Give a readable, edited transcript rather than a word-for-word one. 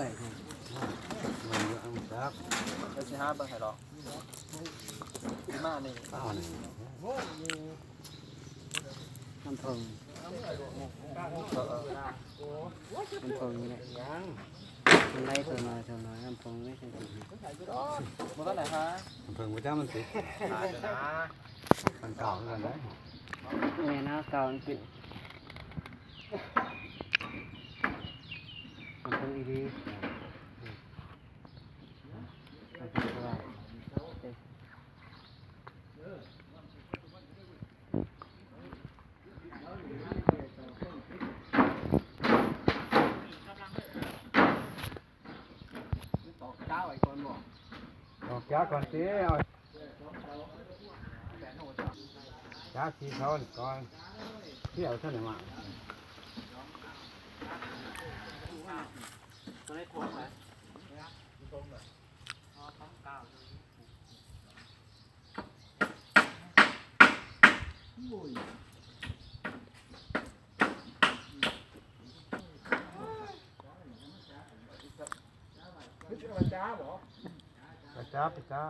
มันเยอะอันซัก เดี๋ยวสิหาเบิ่งให้หรอกดีมากนี่ เต้าหนึ่ง น้ำผงน้ำผงนี่แหละมันไล่ตัวน้อยน้ำผงไม่ใช่สิ มันก็ไหนฮะ เพิ่งไปจ้ามันติด หาเดี๋ยวนะ มันเก่าเหมือนกันเลย แม่น้าเก่ามันปิดน้ำผงอีดีน้ำผงตัวออกจากก่อนสิเอาจากที่เขาก่อนเที่ยวเท่าไหร่มา ตัวนี้ทวงไหมไปจ้าไปจ้า